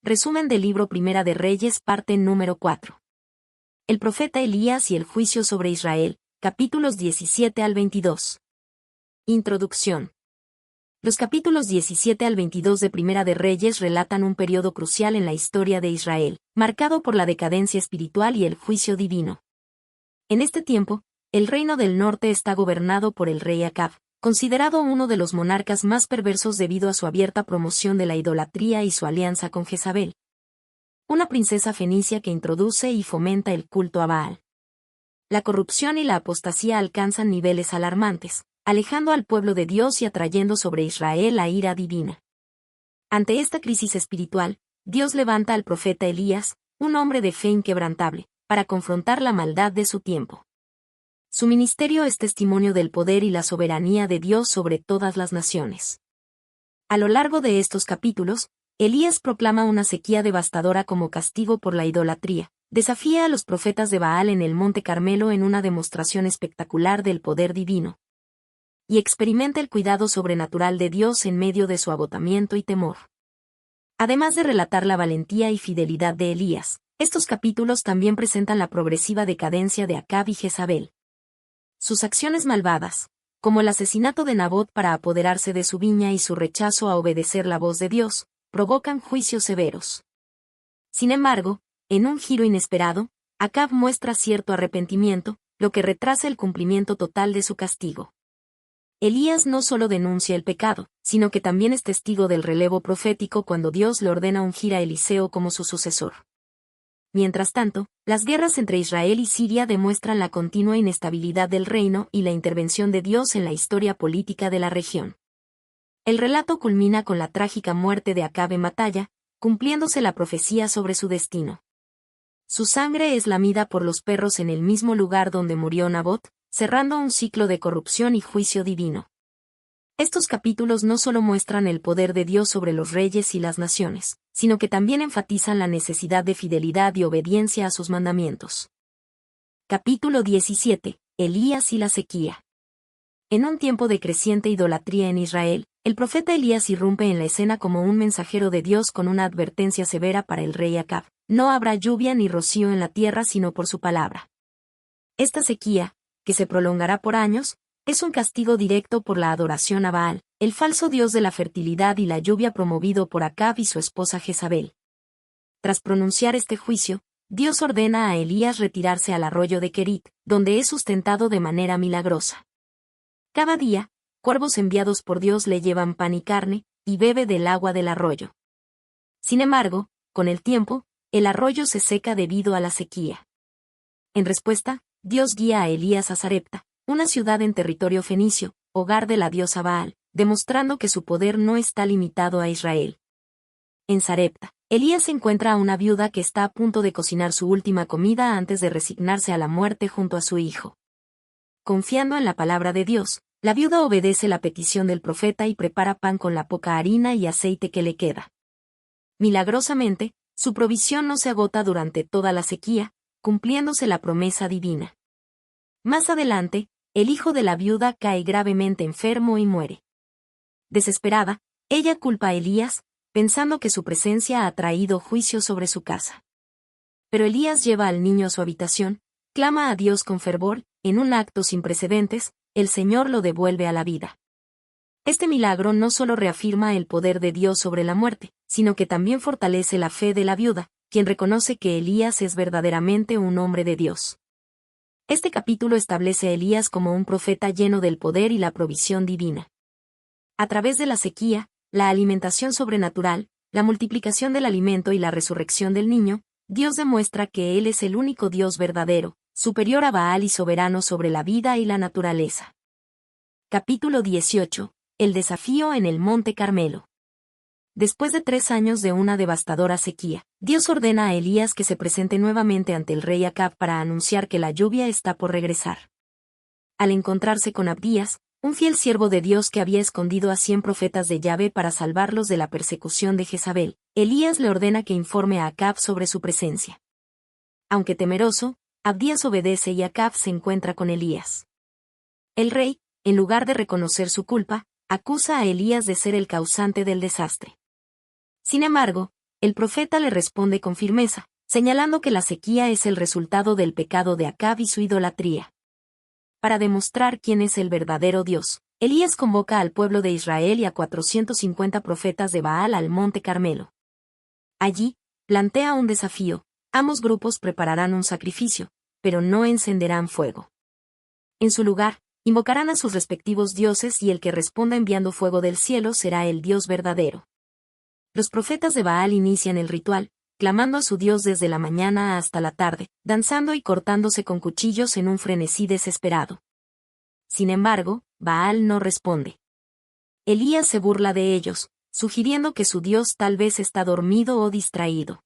Resumen del libro Primera de Reyes, parte número 4. El profeta Elías y el juicio sobre Israel, capítulos 17 al 22. Introducción. Los capítulos 17 al 22 de Primera de Reyes relatan un periodo crucial en la historia de Israel, marcado por la decadencia espiritual y el juicio divino. En este tiempo, el reino del norte está gobernado por el rey Acab, considerado uno de los monarcas más perversos debido a su abierta promoción de la idolatría y su alianza con Jezabel, una princesa fenicia que introduce y fomenta el culto a Baal. La corrupción y la apostasía alcanzan niveles alarmantes, alejando al pueblo de Dios y atrayendo sobre Israel la ira divina. Ante esta crisis espiritual, Dios levanta al profeta Elías, un hombre de fe inquebrantable, para confrontar la maldad de su tiempo. Su ministerio es testimonio del poder y la soberanía de Dios sobre todas las naciones. A lo largo de estos capítulos, Elías proclama una sequía devastadora como castigo por la idolatría, desafía a los profetas de Baal en el Monte Carmelo en una demostración espectacular del poder divino, y experimenta el cuidado sobrenatural de Dios en medio de su agotamiento y temor. Además de relatar la valentía y fidelidad de Elías, estos capítulos también presentan la progresiva decadencia de Acab y Jezabel. Sus acciones malvadas, como el asesinato de Nabot para apoderarse de su viña y su rechazo a obedecer la voz de Dios, provocan juicios severos. Sin embargo, en un giro inesperado, Acab muestra cierto arrepentimiento, lo que retrasa el cumplimiento total de su castigo. Elías no solo denuncia el pecado, sino que también es testigo del relevo profético cuando Dios le ordena ungir a Eliseo como su sucesor. Mientras tanto, las guerras entre Israel y Siria demuestran la continua inestabilidad del reino y la intervención de Dios en la historia política de la región. El relato culmina con la trágica muerte de Acab en batalla, cumpliéndose la profecía sobre su destino. Su sangre es lamida por los perros en el mismo lugar donde murió Nabot, cerrando un ciclo de corrupción y juicio divino. Estos capítulos no solo muestran el poder de Dios sobre los reyes y las naciones, sino que también enfatizan la necesidad de fidelidad y obediencia a sus mandamientos. Capítulo 17. Elías y la sequía. En un tiempo de creciente idolatría en Israel, el profeta Elías irrumpe en la escena como un mensajero de Dios con una advertencia severa para el rey Acab: no habrá lluvia ni rocío en la tierra sino por su palabra. Esta sequía, que se prolongará por años, es un castigo directo por la adoración a Baal, el falso dios de la fertilidad y la lluvia promovido por Acab y su esposa Jezabel. Tras pronunciar este juicio, Dios ordena a Elías retirarse al arroyo de Kerit, donde es sustentado de manera milagrosa. Cada día, cuervos enviados por Dios le llevan pan y carne, y bebe del agua del arroyo. Sin embargo, con el tiempo, el arroyo se seca debido a la sequía. En respuesta, Dios guía a Elías a Sarepta, una ciudad en territorio fenicio, hogar de la diosa Baal, demostrando que su poder no está limitado a Israel. En Sarepta, Elías encuentra a una viuda que está a punto de cocinar su última comida antes de resignarse a la muerte junto a su hijo. Confiando en la palabra de Dios, la viuda obedece la petición del profeta y prepara pan con la poca harina y aceite que le queda. Milagrosamente, su provisión no se agota durante toda la sequía, cumpliéndose la promesa divina. Más adelante, el hijo de la viuda cae gravemente enfermo y muere. Desesperada, ella culpa a Elías, pensando que su presencia ha traído juicio sobre su casa. Pero Elías lleva al niño a su habitación, clama a Dios con fervor, en un acto sin precedentes, el Señor lo devuelve a la vida. Este milagro no solo reafirma el poder de Dios sobre la muerte, sino que también fortalece la fe de la viuda, quien reconoce que Elías es verdaderamente un hombre de Dios. Este capítulo establece a Elías como un profeta lleno del poder y la provisión divina. A través de la sequía, la alimentación sobrenatural, la multiplicación del alimento y la resurrección del niño, Dios demuestra que Él es el único Dios verdadero, superior a Baal y soberano sobre la vida y la naturaleza. Capítulo 18. El desafío en el Monte Carmelo. Después de 3 años de una devastadora sequía, Dios ordena a Elías que se presente nuevamente ante el rey Acab para anunciar que la lluvia está por regresar. Al encontrarse con Abdías, un fiel siervo de Dios que había escondido a 100 profetas de Yahvé para salvarlos de la persecución de Jezabel, Elías le ordena que informe a Acab sobre su presencia. Aunque temeroso, Abdías obedece y Acab se encuentra con Elías. El rey, en lugar de reconocer su culpa, acusa a Elías de ser el causante del desastre. Sin embargo, El profeta le responde con firmeza, señalando que la sequía es el resultado del pecado de Acab y su idolatría. Para demostrar quién es el verdadero Dios, Elías convoca al pueblo de Israel y a 450 profetas de Baal al monte Carmelo. Allí, plantea un desafío: ambos grupos prepararán un sacrificio, pero no encenderán fuego. En su lugar, invocarán a sus respectivos dioses y el que responda enviando fuego del cielo será el Dios verdadero. Los profetas de Baal inician el ritual, clamando a su Dios desde la mañana hasta la tarde, danzando y cortándose con cuchillos en un frenesí desesperado. Sin embargo, Baal no responde. Elías se burla de ellos, sugiriendo que su Dios tal vez está dormido o distraído.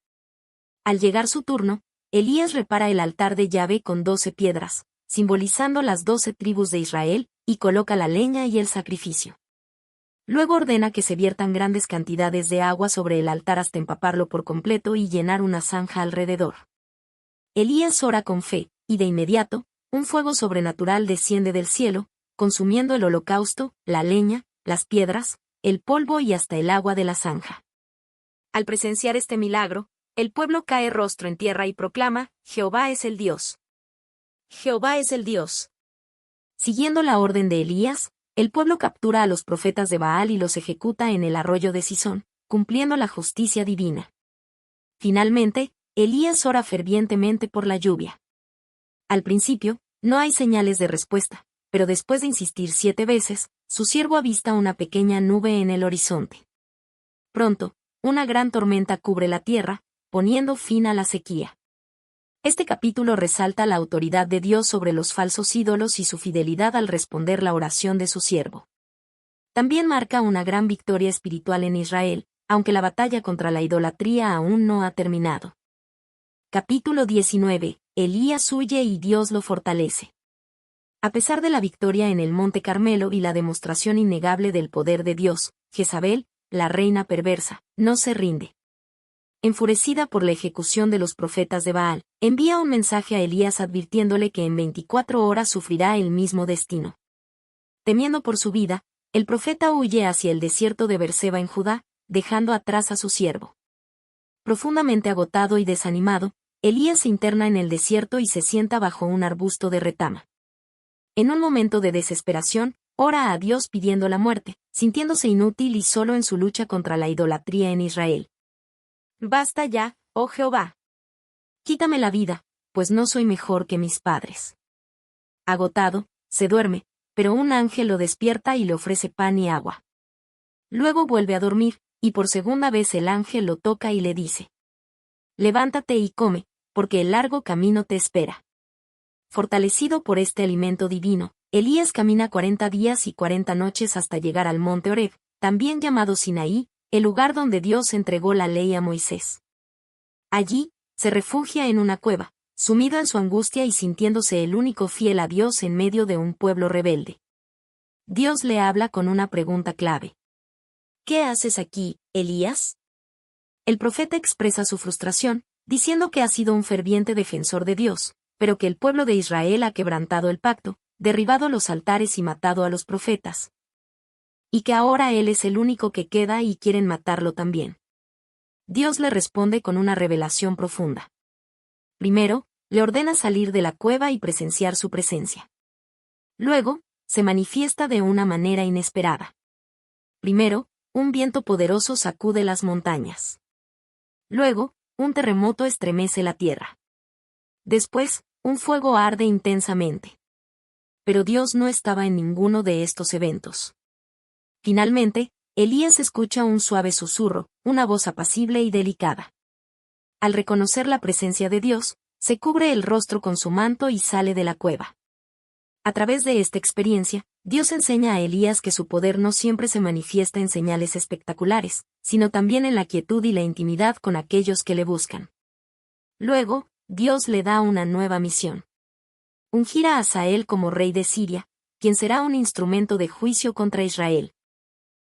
Al llegar su turno, Elías repara el altar de Yahvé con 12 piedras, simbolizando las 12 tribus de Israel, y coloca la leña y el sacrificio. Luego ordena que se viertan grandes cantidades de agua sobre el altar hasta empaparlo por completo y llenar una zanja alrededor. Elías ora con fe, y de inmediato, un fuego sobrenatural desciende del cielo, consumiendo el holocausto, la leña, las piedras, el polvo y hasta el agua de la zanja. Al presenciar este milagro, el pueblo cae rostro en tierra y proclama: Jehová es el Dios. Jehová es el Dios. Siguiendo la orden de Elías, el pueblo captura a los profetas de Baal y los ejecuta en el arroyo de Cisón, cumpliendo la justicia divina. Finalmente, Elías ora fervientemente por la lluvia. Al principio, no hay señales de respuesta, pero después de insistir 7 veces, su siervo avista una pequeña nube en el horizonte. Pronto, una gran tormenta cubre la tierra, poniendo fin a la sequía. Este capítulo resalta la autoridad de Dios sobre los falsos ídolos y su fidelidad al responder la oración de su siervo. También marca una gran victoria espiritual en Israel, aunque la batalla contra la idolatría aún no ha terminado. Capítulo 19. Elías huye y Dios lo fortalece. A pesar de la victoria en el Monte Carmelo y la demostración innegable del poder de Dios, Jezabel, la reina perversa, no se rinde. Enfurecida por la ejecución de los profetas de Baal, envía un mensaje a Elías advirtiéndole que en 24 horas sufrirá el mismo destino. Temiendo por su vida, el profeta huye hacia el desierto de Beerseba en Judá, dejando atrás a su siervo. Profundamente agotado y desanimado, Elías se interna en el desierto y se sienta bajo un arbusto de retama. En un momento de desesperación, ora a Dios pidiendo la muerte, sintiéndose inútil y solo en su lucha contra la idolatría en Israel. Basta ya, oh Jehová. Quítame la vida, pues no soy mejor que mis padres. Agotado, se duerme, pero un ángel lo despierta y le ofrece pan y agua. Luego vuelve a dormir, y por segunda vez el ángel lo toca y le dice: levántate y come, porque el largo camino te espera. Fortalecido por este alimento divino, Elías camina 40 días y 40 noches hasta llegar al monte Horeb, también llamado Sinaí, el lugar donde Dios entregó la ley a Moisés. Allí, se refugia en una cueva, sumido en su angustia y sintiéndose el único fiel a Dios en medio de un pueblo rebelde. Dios le habla con una pregunta clave. ¿Qué haces aquí, Elías? El profeta expresa su frustración, diciendo que ha sido un ferviente defensor de Dios, pero que el pueblo de Israel ha quebrantado el pacto, derribado los altares y matado a los profetas. Y que ahora él es el único que queda y quieren matarlo también. Dios le responde con una revelación profunda. Primero, le ordena salir de la cueva y presenciar su presencia. Luego, se manifiesta de una manera inesperada. Primero, un viento poderoso sacude las montañas. Luego, un terremoto estremece la tierra. Después, un fuego arde intensamente. Pero Dios no estaba en ninguno de estos eventos. Finalmente, Elías escucha un suave susurro, una voz apacible y delicada. Al reconocer la presencia de Dios, se cubre el rostro con su manto y sale de la cueva. A través de esta experiencia, Dios enseña a Elías que su poder no siempre se manifiesta en señales espectaculares, sino también en la quietud y la intimidad con aquellos que le buscan. Luego, Dios le da una nueva misión. Ungir a Hazael como rey de Siria, quien será un instrumento de juicio contra Israel.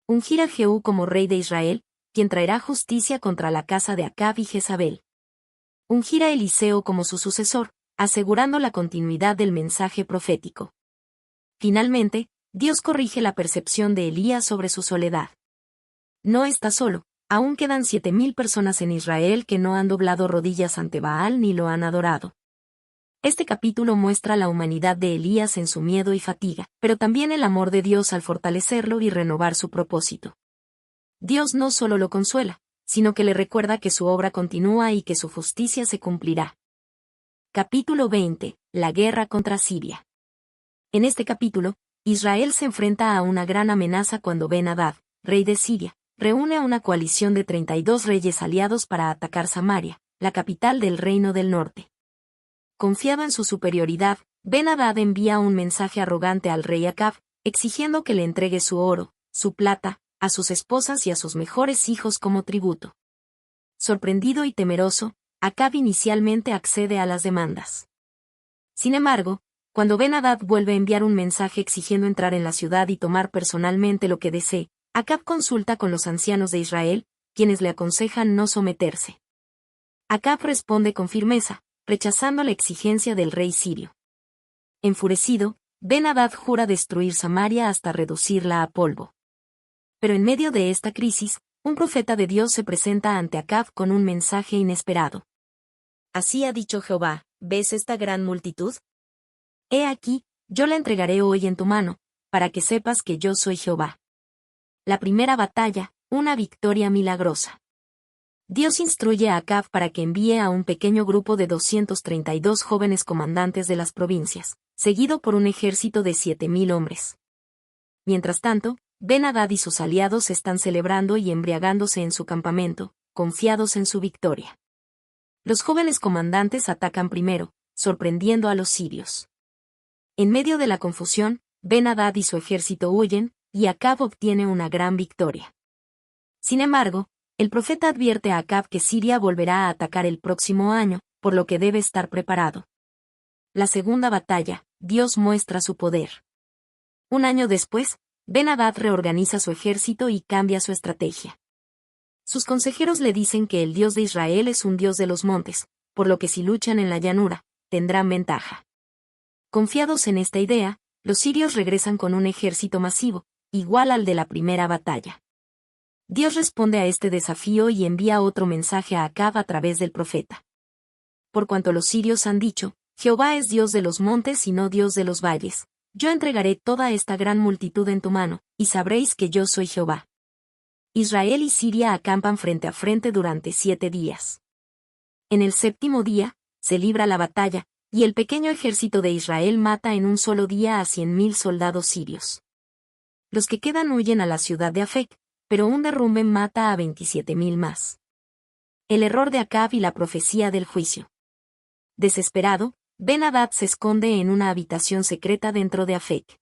Ungir a Jehú como rey de Israel, quien traerá justicia contra la casa de Acab y Jezabel. Ungir a Eliseo como su sucesor, asegurando la continuidad del mensaje profético. Finalmente, Dios corrige la percepción de Elías sobre su soledad. No está solo, Aún quedan 7.000 personas en Israel que no han doblado rodillas ante Baal ni lo han adorado. Este capítulo muestra la humanidad de Elías en su miedo y fatiga, pero también el amor de Dios al fortalecerlo y renovar su propósito. Dios no solo lo consuela, sino que le recuerda que su obra continúa y que su justicia se cumplirá. Capítulo 20. La guerra contra Siria. En este capítulo, Israel se enfrenta a una gran amenaza cuando Ben-Hadad, rey de Siria, reúne a una coalición de 32 reyes aliados para atacar Samaria, la capital del reino del norte. Confiado en su superioridad, Ben-Hadad envía un mensaje arrogante al rey Acab, exigiendo que le entregue su oro, su plata, a sus esposas y a sus mejores hijos como tributo. Sorprendido y temeroso, Acab inicialmente accede a las demandas. Sin embargo, cuando Ben-Hadad vuelve a enviar un mensaje exigiendo entrar en la ciudad y tomar personalmente lo que desee, Acab consulta con los ancianos de Israel, quienes le aconsejan no someterse. Acab responde con firmeza, rechazando la exigencia del rey sirio. Enfurecido, Ben-Hadad jura destruir Samaria hasta reducirla a polvo. Pero en medio de esta crisis, un profeta de Dios se presenta ante Acab con un mensaje inesperado. Así ha dicho Jehová, ¿ves esta gran multitud? He aquí, yo la entregaré hoy en tu mano, para que sepas que yo soy Jehová. La primera batalla, una victoria milagrosa. Dios instruye a Acab para que envíe a un pequeño grupo de 232 jóvenes comandantes de las provincias, seguido por un ejército de 7.000 hombres. Mientras tanto, Ben-Hadad y sus aliados están celebrando y embriagándose en su campamento, confiados en su victoria. Los jóvenes comandantes atacan primero, sorprendiendo a los sirios. En medio de la confusión, Ben-Hadad y su ejército huyen, y Acab obtiene una gran victoria. Sin embargo, el profeta advierte a Acab que Siria volverá a atacar el próximo año, por lo que debe estar preparado. La segunda batalla, Dios muestra su poder. Un año después, Ben-Hadad reorganiza su ejército y cambia su estrategia. Sus consejeros le dicen que el Dios de Israel es un Dios de los montes, por lo que si luchan en la llanura, tendrán ventaja. Confiados en esta idea, los sirios regresan con un ejército masivo, igual al de la primera batalla. Dios responde a este desafío y envía otro mensaje a Acab a través del profeta. Por cuanto los sirios han dicho, Jehová es Dios de los montes y no Dios de los valles, yo entregaré toda esta gran multitud en tu mano, y sabréis que yo soy Jehová. Israel y Siria acampan frente a frente durante 7 días. En el 7º día, se libra la batalla, y el pequeño ejército de Israel mata en un solo día a 100.000 soldados sirios. Los que quedan huyen a la ciudad de Afec, pero un derrumbe mata a 27.000 más. El error de Acab y la profecía del juicio. Desesperado, Ben-Hadad se esconde en una habitación secreta dentro de Afec.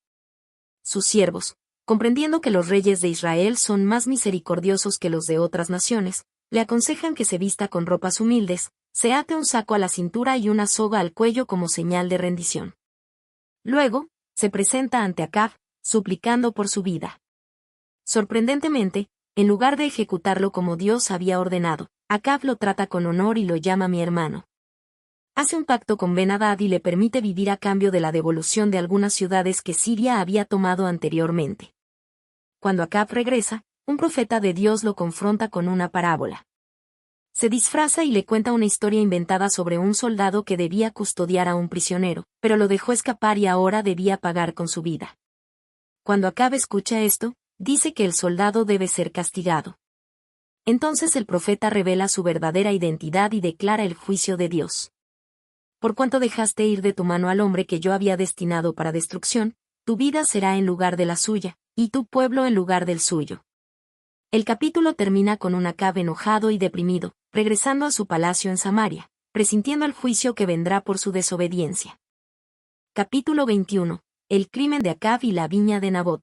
Sus siervos, comprendiendo que los reyes de Israel son más misericordiosos que los de otras naciones, le aconsejan que se vista con ropas humildes, se ate un saco a la cintura y una soga al cuello como señal de rendición. Luego, se presenta ante Acab, suplicando por su vida. Sorprendentemente, en lugar de ejecutarlo como Dios había ordenado, Acab lo trata con honor y lo llama mi hermano. Hace un pacto con Ben-Hadad y le permite vivir a cambio de la devolución de algunas ciudades que Siria había tomado anteriormente. Cuando Acab regresa, un profeta de Dios lo confronta con una parábola. Se disfraza y le cuenta una historia inventada sobre un soldado que debía custodiar a un prisionero, pero lo dejó escapar y ahora debía pagar con su vida. Cuando Acab escucha esto, dice que el soldado debe ser castigado. Entonces el profeta revela su verdadera identidad y declara el juicio de Dios. Por cuanto dejaste ir de tu mano al hombre que yo había destinado para destrucción, tu vida será en lugar de la suya, y tu pueblo en lugar del suyo. El capítulo termina con un Acab enojado y deprimido, regresando a su palacio en Samaria, presintiendo el juicio que vendrá por su desobediencia. Capítulo 21. El crimen de Acab y la viña de Nabot.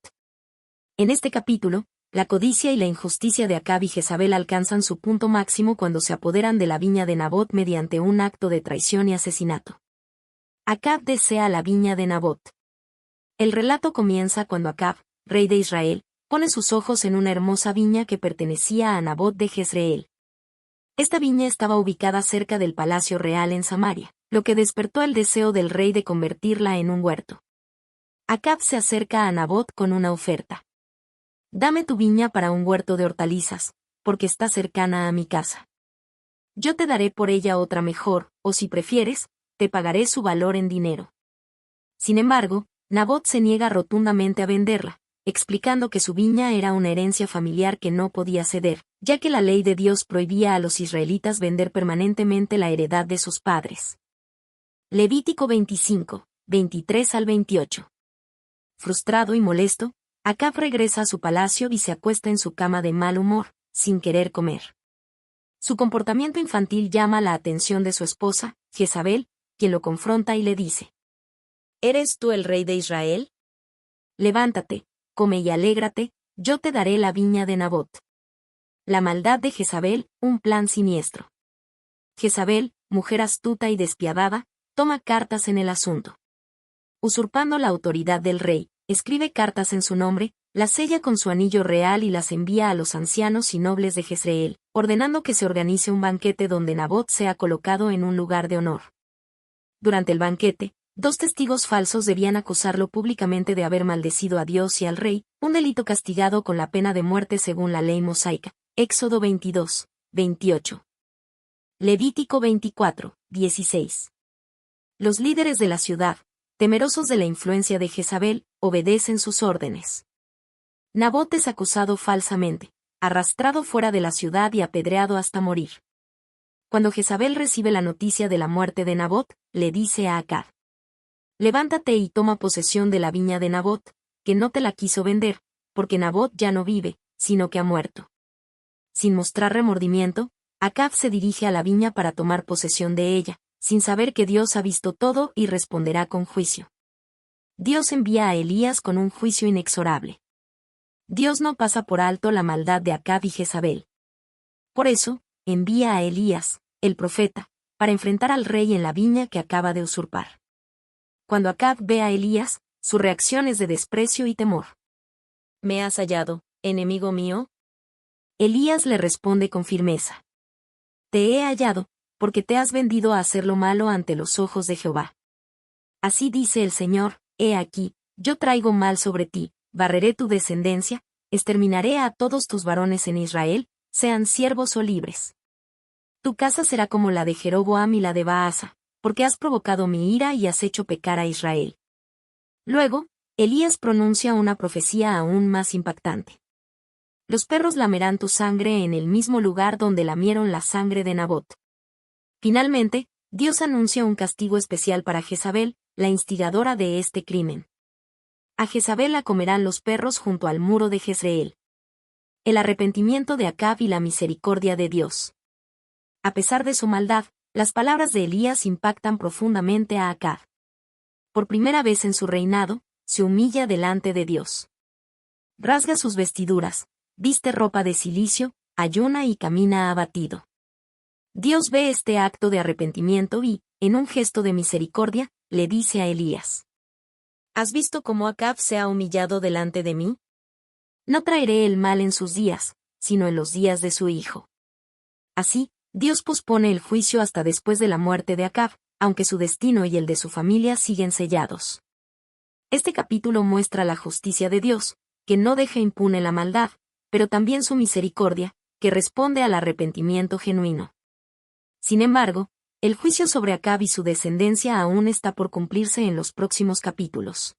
En este capítulo, la codicia y la injusticia de Acab y Jezabel alcanzan su punto máximo cuando se apoderan de la viña de Nabot mediante un acto de traición y asesinato. Acab desea la viña de Nabot. El relato comienza cuando Acab, rey de Israel, pone sus ojos en una hermosa viña que pertenecía a Nabot de Jezreel. Esta viña estaba ubicada cerca del palacio real en Samaria, lo que despertó el deseo del rey de convertirla en un huerto. Acab se acerca a Nabot con una oferta. Dame tu viña para un huerto de hortalizas, porque está cercana a mi casa. Yo te daré por ella otra mejor, o si prefieres, te pagaré su valor en dinero. Sin embargo, Nabot se niega rotundamente a venderla, explicando que su viña era una herencia familiar que no podía ceder, ya que la ley de Dios prohibía a los israelitas vender permanentemente la heredad de sus padres. Levítico 25, 23 al 28. Frustrado y molesto, Acab regresa a su palacio y se acuesta en su cama de mal humor, sin querer comer. Su comportamiento infantil llama la atención de su esposa, Jezabel, quien lo confronta y le dice: ¿Eres tú el rey de Israel? Levántate, come y alégrate, yo te daré la viña de Nabot. La maldad de Jezabel, un plan siniestro. Jezabel, mujer astuta y despiadada, toma cartas en el asunto. Usurpando la autoridad del rey, escribe cartas en su nombre, las sella con su anillo real y las envía a los ancianos y nobles de Jezreel, ordenando que se organice un banquete donde Nabot sea colocado en un lugar de honor. Durante el banquete, 2 testigos falsos debían acusarlo públicamente de haber maldecido a Dios y al rey, un delito castigado con la pena de muerte según la ley mosaica. Éxodo 22, 28. Levítico 24, 16. Los líderes de la ciudad, temerosos de la influencia de Jezabel, obedecen sus órdenes. Nabot es acusado falsamente, arrastrado fuera de la ciudad y apedreado hasta morir. Cuando Jezabel recibe la noticia de la muerte de Nabot, le dice a Acab: levántate y toma posesión de la viña de Nabot, que no te la quiso vender, porque Nabot ya no vive, sino que ha muerto. Sin mostrar remordimiento, Acab se dirige a la viña para tomar posesión de ella, sin saber que Dios ha visto todo y responderá con juicio. Dios envía a Elías con un juicio inexorable. Dios no pasa por alto la maldad de Acab y Jezabel. Por eso, envía a Elías, el profeta, para enfrentar al rey en la viña que acaba de usurpar. Cuando Acab ve a Elías, su reacción es de desprecio y temor. ¿Me has hallado, enemigo mío? Elías le responde con firmeza: te he hallado, porque te has vendido a hacer lo malo ante los ojos de Jehová. Así dice el Señor: he aquí, yo traigo mal sobre ti, barreré tu descendencia, exterminaré a todos tus varones en Israel, sean siervos o libres. Tu casa será como la de Jeroboam y la de Baasa, porque has provocado mi ira y has hecho pecar a Israel. Luego, Elías pronuncia una profecía aún más impactante. Los perros lamerán tu sangre en el mismo lugar donde lamieron la sangre de Nabot. Finalmente, Dios anuncia un castigo especial para Jezabel, la instigadora de este crimen. A Jezabel la comerán los perros junto al muro de Jezreel. El arrepentimiento de Acab y la misericordia de Dios. A pesar de su maldad, las palabras de Elías impactan profundamente a Acab. Por primera vez en su reinado, se humilla delante de Dios. Rasga sus vestiduras, viste ropa de cilicio, ayuna y camina abatido. Dios ve este acto de arrepentimiento y, en un gesto de misericordia, le dice a Elías: ¿has visto cómo Acab se ha humillado delante de mí? No traeré el mal en sus días, sino en los días de su hijo. Así, Dios pospone el juicio hasta después de la muerte de Acab, aunque su destino y el de su familia siguen sellados. Este capítulo muestra la justicia de Dios, que no deja impune la maldad, pero también su misericordia, que responde al arrepentimiento genuino. Sin embargo, el juicio sobre Acab y su descendencia aún está por cumplirse en los próximos capítulos.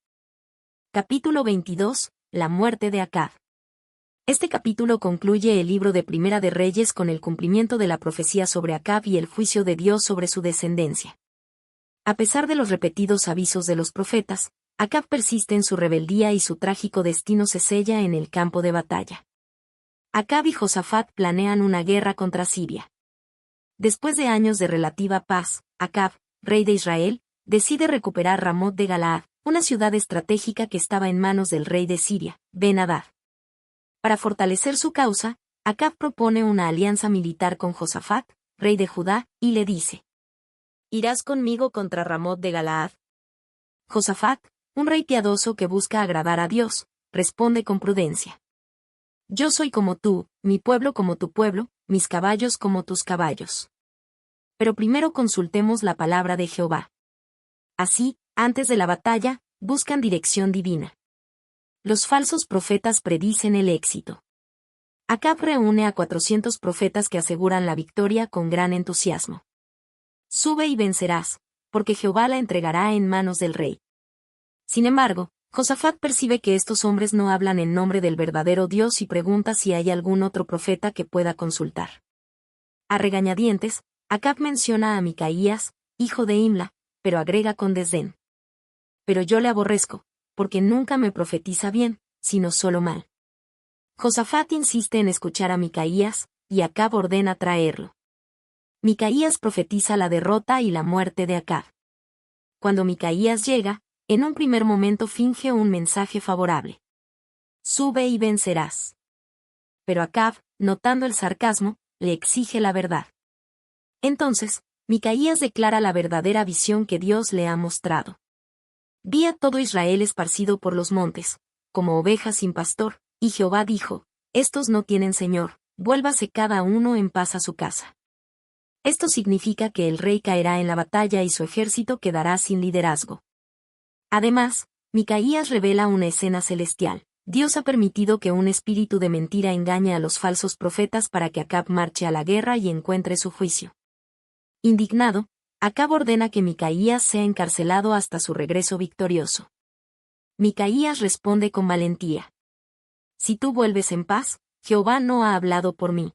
Capítulo 22. La muerte de Acab. Este capítulo concluye el libro de Primera de Reyes con el cumplimiento de la profecía sobre Acab y el juicio de Dios sobre su descendencia. A pesar de los repetidos avisos de los profetas, Acab persiste en su rebeldía y su trágico destino se sella en el campo de batalla. Acab y Josafat planean una guerra contra Siria. Después de años de relativa paz, Acab, rey de Israel, decide recuperar Ramot de Galaad, una ciudad estratégica que estaba en manos del rey de Siria, Ben-Hadad. Para fortalecer su causa, Acab propone una alianza militar con Josafat, rey de Judá, y le dice: ¿irás conmigo contra Ramot de Galaad? Josafat, un rey piadoso que busca agradar a Dios, responde con prudencia: yo soy como tú, mi pueblo como tu pueblo, mis caballos como tus caballos. Pero primero consultemos la palabra de Jehová. Así, antes de la batalla, buscan dirección divina. Los falsos profetas predicen el éxito. Acab reúne a 400 profetas que aseguran la victoria con gran entusiasmo. Sube y vencerás, porque Jehová la entregará en manos del rey. Sin embargo, Josafat percibe que estos hombres no hablan en nombre del verdadero Dios y pregunta si hay algún otro profeta que pueda consultar. A regañadientes, Acab menciona a Micaías, hijo de Imla, pero agrega con desdén: pero yo le aborrezco, porque nunca me profetiza bien, sino solo mal. Josafat insiste en escuchar a Micaías, y Acab ordena traerlo. Micaías profetiza la derrota y la muerte de Acab. Cuando Micaías llega, en un primer momento finge un mensaje favorable. Sube y vencerás. Pero Acab, notando el sarcasmo, le exige la verdad. Entonces, Micaías declara la verdadera visión que Dios le ha mostrado. Vi a todo Israel esparcido por los montes, como ovejas sin pastor, y Jehová dijo: estos no tienen señor, vuélvase cada uno en paz a su casa. Esto significa que el rey caerá en la batalla y su ejército quedará sin liderazgo. Además, Micaías revela una escena celestial. Dios ha permitido que un espíritu de mentira engañe a los falsos profetas para que Acab marche a la guerra y encuentre su juicio. Indignado, Acab ordena que Micaías sea encarcelado hasta su regreso victorioso. Micaías responde con valentía: si tú vuelves en paz, Jehová no ha hablado por mí.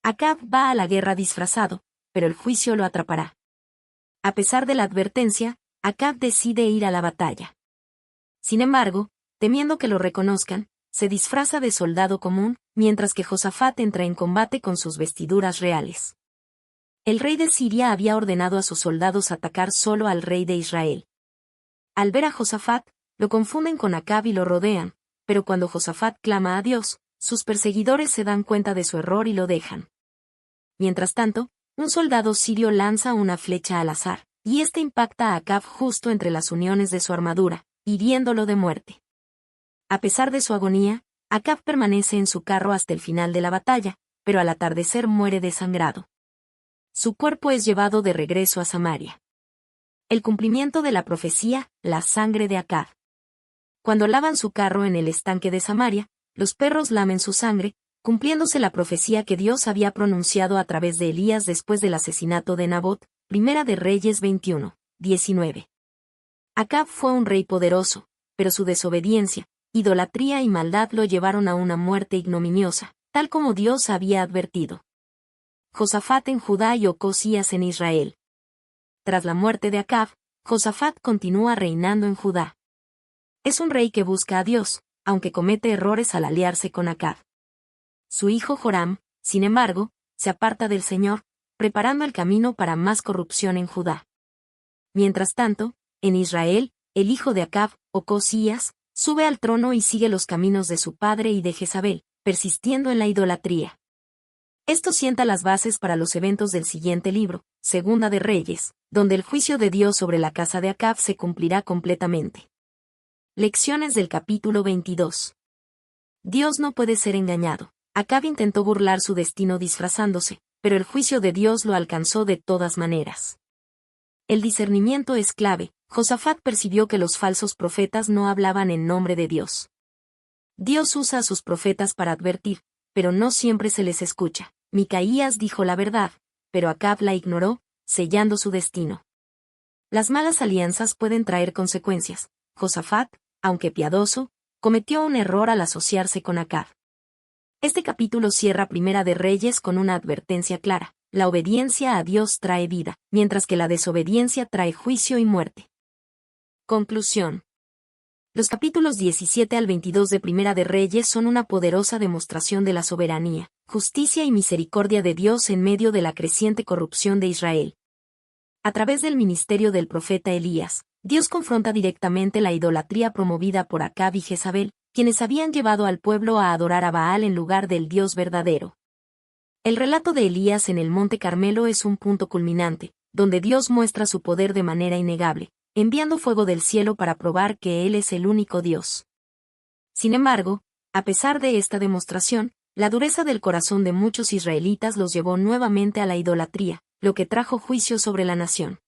Acab va a la guerra disfrazado, pero el juicio lo atrapará. A pesar de la advertencia, Acab decide ir a la batalla. Sin embargo, temiendo que lo reconozcan, se disfraza de soldado común, mientras que Josafat entra en combate con sus vestiduras reales. El rey de Siria había ordenado a sus soldados atacar solo al rey de Israel. Al ver a Josafat, lo confunden con Acab y lo rodean, pero cuando Josafat clama a Dios, sus perseguidores se dan cuenta de su error y lo dejan. Mientras tanto, un soldado sirio lanza una flecha al azar, y este impacta a Acab justo entre las uniones de su armadura, hiriéndolo de muerte. A pesar de su agonía, Acab permanece en su carro hasta el final de la batalla, pero al atardecer muere desangrado. Su cuerpo es llevado de regreso a Samaria. El cumplimiento de la profecía, la sangre de Acab. Cuando lavan su carro en el estanque de Samaria, los perros lamen su sangre, cumpliéndose la profecía que Dios había pronunciado a través de Elías después del asesinato de Nabot, Primera de Reyes 21, 19. Acab fue un rey poderoso, pero su desobediencia, idolatría y maldad lo llevaron a una muerte ignominiosa, tal como Dios había advertido. Josafat en Judá y Ocosías en Israel. Tras la muerte de Acab, Josafat continúa reinando en Judá. Es un rey que busca a Dios, aunque comete errores al aliarse con Acab. Su hijo Joram, sin embargo, se aparta del Señor, preparando el camino para más corrupción en Judá. Mientras tanto, en Israel, el hijo de Acab, Ocosías, sube al trono y sigue los caminos de su padre y de Jezabel, persistiendo en la idolatría. Esto sienta las bases para los eventos del siguiente libro, Segunda de Reyes, donde el juicio de Dios sobre la casa de Acab se cumplirá completamente. Lecciones del capítulo 22. Dios no puede ser engañado. Acab intentó burlar su destino disfrazándose, pero el juicio de Dios lo alcanzó de todas maneras. El discernimiento es clave. Josafat percibió que los falsos profetas no hablaban en nombre de Dios. Dios usa a sus profetas para advertir, pero no siempre se les escucha. Micaías dijo la verdad, pero Acab la ignoró, sellando su destino. Las malas alianzas pueden traer consecuencias. Josafat, aunque piadoso, cometió un error al asociarse con Acab. Este capítulo cierra Primera de Reyes con una advertencia clara: la obediencia a Dios trae vida, mientras que la desobediencia trae juicio y muerte. Conclusión. Los capítulos 17 al 22 de Primera de Reyes son una poderosa demostración de la soberanía, justicia y misericordia de Dios en medio de la creciente corrupción de Israel. A través del ministerio del profeta Elías, Dios confronta directamente la idolatría promovida por Acab y Jezabel, quienes habían llevado al pueblo a adorar a Baal en lugar del Dios verdadero. El relato de Elías en el Monte Carmelo es un punto culminante, donde Dios muestra su poder de manera innegable, enviando fuego del cielo para probar que Él es el único Dios. Sin embargo, a pesar de esta demostración, la dureza del corazón de muchos israelitas los llevó nuevamente a la idolatría, lo que trajo juicio sobre la nación.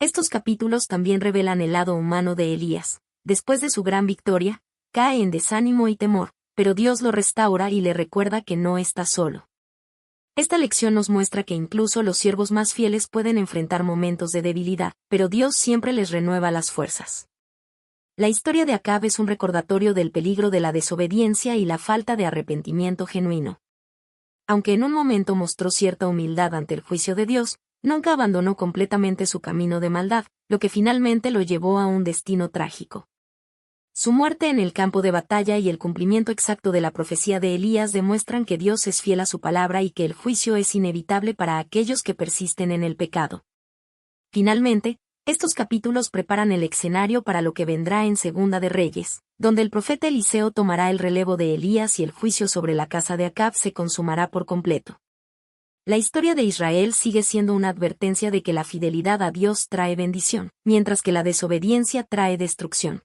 Estos capítulos también revelan el lado humano de Elías. Después de su gran victoria, cae en desánimo y temor, pero Dios lo restaura y le recuerda que no está solo. Esta lección nos muestra que incluso los siervos más fieles pueden enfrentar momentos de debilidad, pero Dios siempre les renueva las fuerzas. La historia de Acab es un recordatorio del peligro de la desobediencia y la falta de arrepentimiento genuino. Aunque en un momento mostró cierta humildad ante el juicio de Dios, nunca abandonó completamente su camino de maldad, lo que finalmente lo llevó a un destino trágico. Su muerte en el campo de batalla y el cumplimiento exacto de la profecía de Elías demuestran que Dios es fiel a su palabra y que el juicio es inevitable para aquellos que persisten en el pecado. Finalmente, estos capítulos preparan el escenario para lo que vendrá en Segunda de Reyes, donde el profeta Eliseo tomará el relevo de Elías y el juicio sobre la casa de Acab se consumará por completo. La historia de Israel sigue siendo una advertencia de que la fidelidad a Dios trae bendición, mientras que la desobediencia trae destrucción.